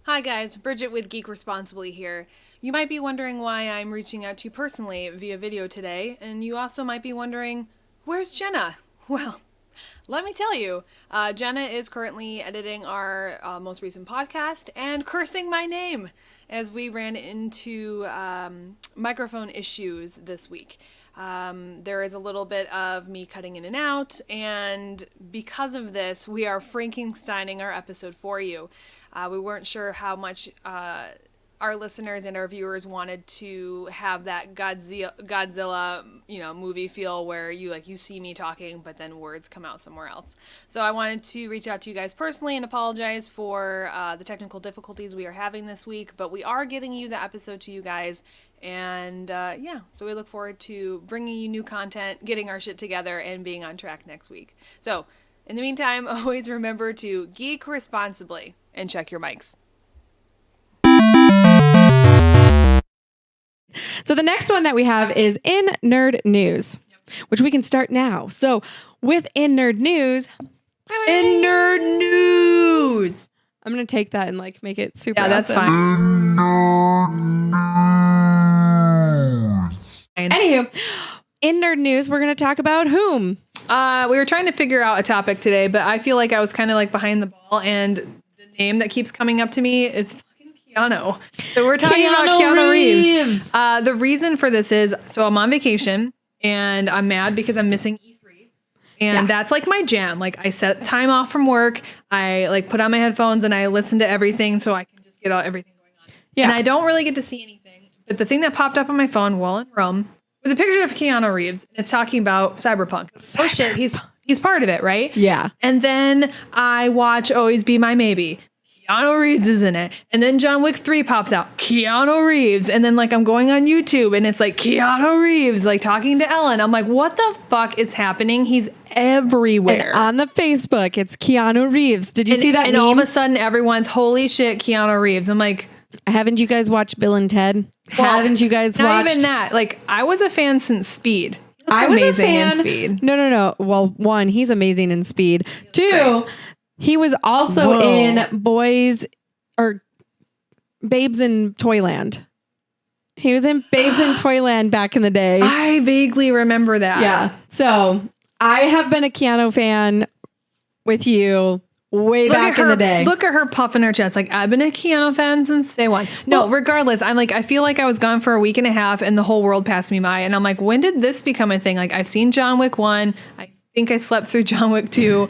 Hi guys, Bridget with Geek Responsibly here. You might be wondering why I'm reaching out to you personally via video today, and you also might be wondering, where's Jenna? Well, let me tell you, Jenna is currently editing our most recent podcast and cursing my name as we ran into microphone issues this week. There is a little bit of me cutting in and out, and because of this, we are Frankensteining our episode for you. We weren't sure how much our listeners and our viewers wanted to have that Godzilla, movie feel where you see me talking, but then words come out somewhere else. So I wanted to reach out to you guys personally and apologize for the technical difficulties we are having this week, but we are getting you the episode to you guys. And so we look forward to bringing you new content, getting our shit together, and being on track next week. So in the meantime, always remember to geek responsibly and check your mics. So the next one that we have is In Nerd News, which we can start now. So with In Nerd News, In Nerd News. I'm going to take that and make it super awesome. That's fine. Anywho, In Nerd News, we're going to talk about whom? We were trying to figure out a topic today, but I feel like I was kind of behind the ball, and the name that keeps coming up to me is fucking Keanu. So we're talking about Keanu Reeves. The reason for this is, so I'm on vacation and I'm mad because I'm missing E3. And that's my jam. I set time off from work. I put on my headphones and I listen to everything so I can just get everything going on. Yeah. And I don't really get to see anything. But the thing that popped up on my phone while in Rome was a picture of Keanu Reeves. And it's talking about Cyberpunk. Oh shit, he's part of it, right? Yeah. And then I watch Always Be My Maybe. Keanu Reeves is in it. And then John Wick 3 pops out. Keanu Reeves. And then I'm going on YouTube and it's Keanu Reeves talking to Ellen. I'm what the fuck is happening? He's everywhere. And on the Facebook, it's Keanu Reeves. Did you see that And meme? all of a sudden everyone's, holy shit, Keanu Reeves. I'm haven't you guys watched Bill and Ted? Well, haven't you guys watched? Not even that. I was a fan since Speed. I was amazing a fan. in Speed. No. Well, one, he's amazing in Speed. Two, he was also in Babes in Toyland. He was in Babes in Toyland back in the day. I vaguely remember that. Yeah. So I have been a Keanu fan with you way back in the day. Look at her puffing her chest. I've been a Keanu fan since day one. No, regardless, I'm I feel like I was gone for a week and a half and the whole world passed me by. And I'm when did this become a thing? I've seen John Wick 1. I think I slept through John Wick 2.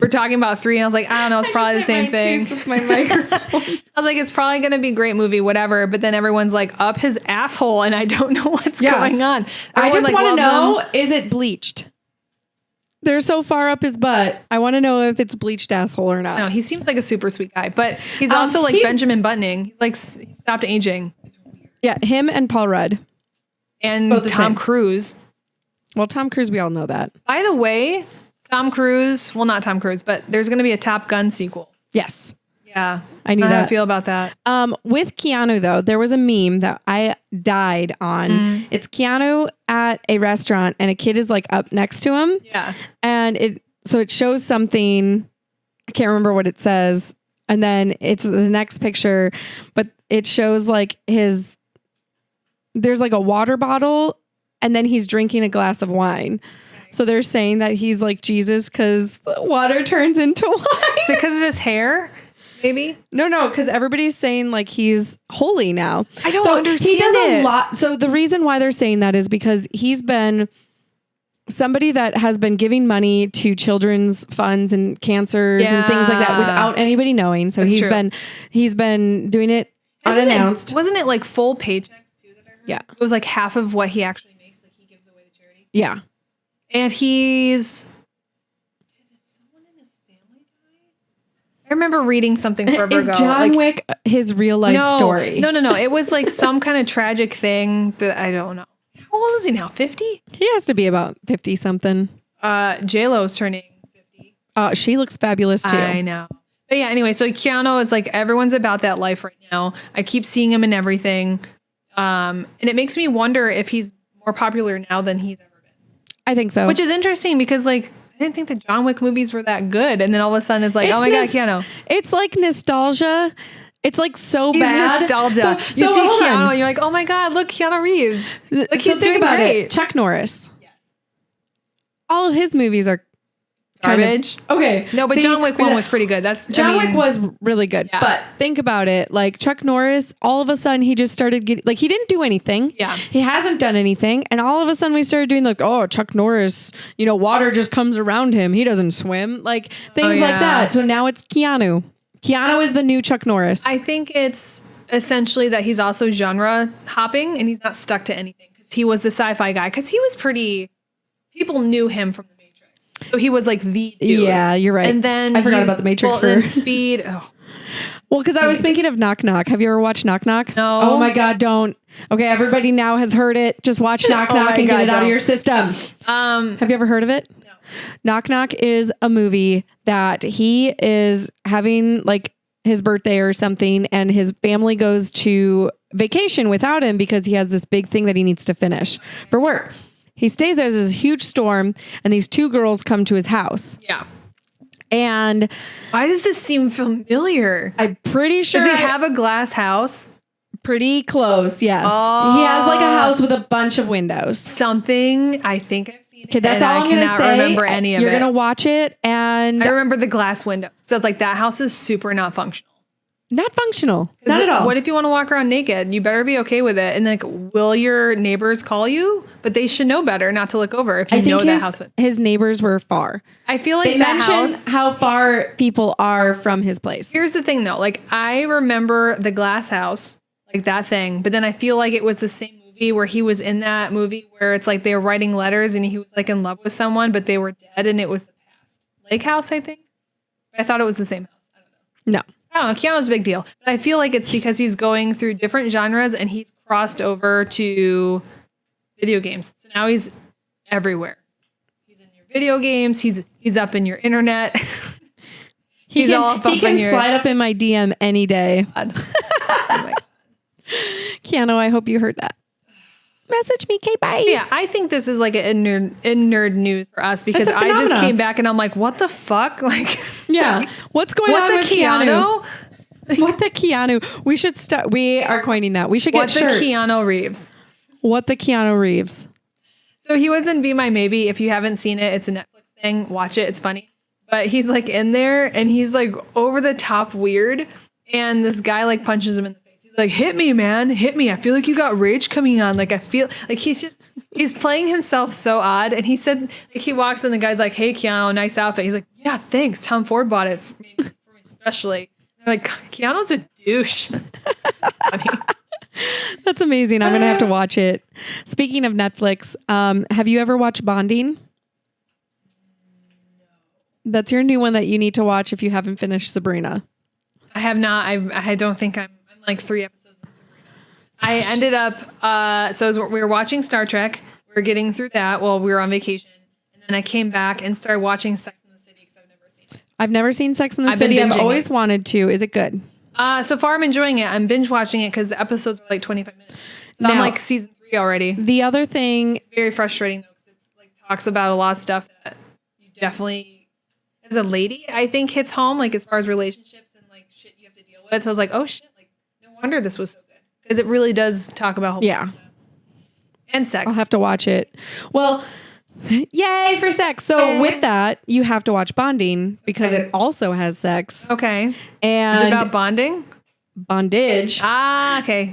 We're talking about 3. And I was I don't know. It's probably the same thing. With my microphone. I was it's probably going to be a great movie, whatever. But then everyone's up his asshole. And I don't know what's going on. I just want to know, is it bleached? They're so far up his butt. I want to know if it's bleached asshole or not. No, he seems like a super sweet guy, but he's also Benjamin Buttoning. He's he stopped aging. It's weird. Yeah, him and Paul Rudd. And Tom Cruise. Well, Tom Cruise, we all know that. By the way, Tom Cruise, well, not Tom Cruise, but there's going to be a Top Gun sequel. Yes. Yeah. I knew that. How do I feel about that? With Keanu, though, there was a meme that I died on. It's Keanu at a restaurant and a kid is up next to him. Yeah. And it shows something. I can't remember what it says. And then it's the next picture, but it shows there's a water bottle and then he's drinking a glass of wine. So they're saying that he's Jesus because the water turns into wine. Is it because of his hair? Maybe? No, because everybody's saying he's holy now. I don't understand he does it. a lot. So the reason why they're saying that is because he's been somebody that has been giving money to children's funds and cancers and things like that without anybody knowing. So That's he's been doing it unannounced. Wasn't it full paychecks too that I heard? Yeah. It was half of what he actually makes, he gives away to charity. Yeah. And he's... I remember reading something forever ago. Is John Wick his real life story? No. It was some kind of tragic thing that I don't know. How old is he now? 50? He has to be about 50 something. J-Lo's turning 50. She looks fabulous too. I know. But yeah, anyway, so Keanu is everyone's about that life right now. I keep seeing him in everything. And it makes me wonder if he's more popular now than he's ever been. I think so. Which is interesting because I didn't think the John Wick movies were that good. And then all of a sudden it's oh my God, Keanu. It's nostalgia. It's like so He's bad. nostalgia. So You see hold Keanu on. and you're like, oh my God, look, Keanu Reeves. Look, So he's think doing about great. it. Chuck Norris. All of his movies are Garbage. Okay. No, but See, John Wick 1 was pretty good. John Wick was really good. Yeah. But think about it. Like Chuck Norris, all of a sudden he just started getting, like he didn't do anything. Yeah. He hasn't done anything. And all of a sudden we started doing like, oh, Chuck Norris, water just comes around him. He doesn't swim. Like things like that. So now it's Keanu. Keanu is the new Chuck Norris. I think it's essentially that he's also genre hopping and he's not stuck to anything because he was the sci-fi guy because he was people knew him from the Matrix. So he was like the dude. Yeah, you're right. And then I forgot about the Matrix then Speed. Oh. Well, because I was thinking of Knock Knock. Have you ever watched Knock Knock? No. Oh my God, don't. Okay, everybody now has heard it. Just watch Knock Oh Knock my and get God, it out of don't. your system. Have you ever heard of it? No. Knock Knock is a movie that he is having like his birthday or something, and his family goes to vacation without him because he has this big thing that he needs to finish for work. He stays there. There's this huge storm, and these two girls come to his house. Yeah. And Why does this seem familiar? I'm pretty sure Does he have a glass house? pretty close. Yes. Oh. He has like a house with a bunch of windows. Something. I think I've seen it. Okay, that's and all I'm going to cannot say. remember any of You're it. going to watch it and I remember the glass window. So it's like that house is super not functional. not functional. Not at all. What if you want to walk around naked? You better be okay with it. And like, will your neighbors call you? But they should know better not to look over if you I think know that house. his neighbors were far. I feel like They that mentioned house. how far people are from his place. Here's the thing though. Like I remember the glass house, like that thing. But then I feel like it was the same movie where he was in that movie where it's like they were writing letters and he was like in love with someone, but they were dead and it was the past. Lake House, I think. I thought it was the same house. I don't know. No. I don't know. Keanu's a big deal. But I feel like it's because he's going through different genres and he's crossed over to video games. So now he's everywhere. He's in your video games. He's up in your internet. He He's all can, up in your... slide up in my DM any day. Oh my God. Keanu, I hope you heard that. Message me, okay, bye. Yeah, I think this is like in nerd news for us because It's a I just phenomena. came back and I'm like, what the fuck? Like, Yeah. What's going on what with the Keanu? What the Keanu? We should start. We are coining that. We should get What the shirts. Keanu Reeves? What the Keanu Reeves? So he was in Be My Maybe. If you haven't seen it, it's a Netflix thing. Watch it. It's funny. But he's like in there and he's like over the top weird. And this guy like punches him in the face. He's like, hit me, man. Hit me. I feel like you got rage coming on. Like I feel like he's playing himself so odd. And he said, like he walks in, the guy's like, hey, Keanu, nice outfit. He's like, yeah, thanks. Tom Ford bought it for me especially. They're like, Keanu's a douche. Funny. That's amazing. I'm going to have to watch it. Speaking of Netflix, have you ever watched Bonding? That's your new one that you need to watch if you haven't finished Sabrina. I have not. I don't think I'm like 3 episodes of Sabrina. I ended up, so as we were watching Star Trek. We were getting through that while we were on vacation. And then I came back and started watching Sex and the City because I've never seen it. I've never seen Sex and the I've been City. I've binging always it. wanted to. Is it good? So far I'm enjoying it. I'm binge watching it because the episodes are like 25 minutes. So I'm Now- like season 3 already. The other thing, It's very frustrating though because it's like talks about a lot of stuff that you definitely, as a lady, I think hits home like as far as relationships and like shit you have to deal with. So I was like, oh shit, like no wonder this was so good because it really does talk about whole yeah, stuff. And sex. I'll have to watch it. Well, yay for sex. So with that, you have to watch Bonding because it also has sex Okay. Is and it about bonding? bondage. Ah, okay.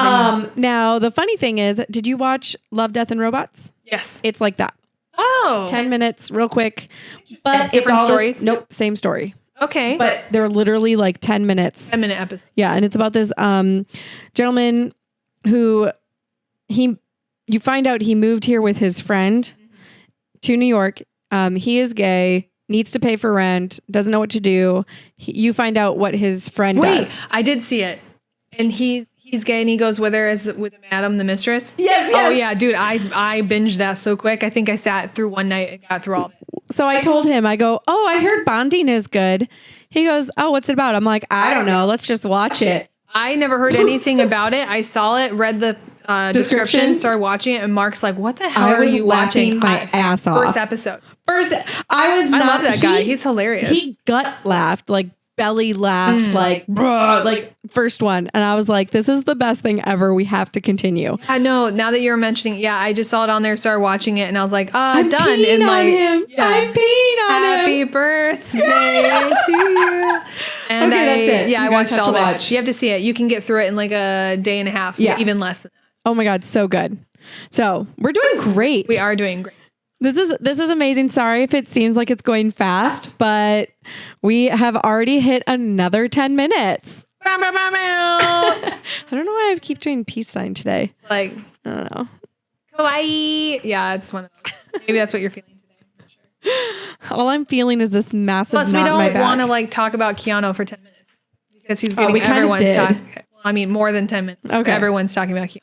Now the funny thing is, did you watch Love, Death and Robots? Yes. It's like that. Oh. 10 minutes, real quick. But it's Different all stories? Nope, same story. Okay. But they're literally like 10 minutes. 10-minute episode. Yeah, and it's about this gentleman who you find out he moved here with his friend to New York. He is gay, needs to pay for rent, doesn't know what to do. You find out what his friend does. I did see it. And he's gay and he goes with her as with Madam the mistress. Yes, Oh yes. yeah, dude, I binged that so quick. I think I sat through one night and got through all of it. So I told him, I go, oh, I heard Bonding is good. He goes, oh, what's it about? I'm like, I don't know. Let's just watch it. I never heard anything about it. I saw it, read the description, started watching it, and Mark's like, "What the hell I are was you laughing watching?" my ass off. First episode. First, I was not. I love that guy. He's hilarious. He gut laughed like belly laughed like, bruh, like first one. And I was like, this is the best thing ever. We have to continue. I know. Now that you're mentioning, I just saw it on there, started watching it, and I was like, I'm done. peeing And on like, him. I'm peeing on happy him. birthday to you. And Okay, that's it. Yeah, You I guys watched have all to that. watch. You have to see it. You can get through it in like a day and a half. Yeah. Even less than that. Oh my God. So good. So we're doing great. We are doing great. This is amazing. Sorry if it seems like it's going fast, but we have already hit another 10 minutes. I don't know why I keep doing peace sign today. Like, I don't know. kawaii. Yeah, it's one of those. Maybe that's what you're feeling today. I'm not sure. All I'm feeling is this massive Plus, we knot in my don't back. want to like talk about Keanu for 10 minutes because he's getting we kind of everyone's did. talking. I mean, more than 10 minutes. Okay. Everyone's talking about Keanu.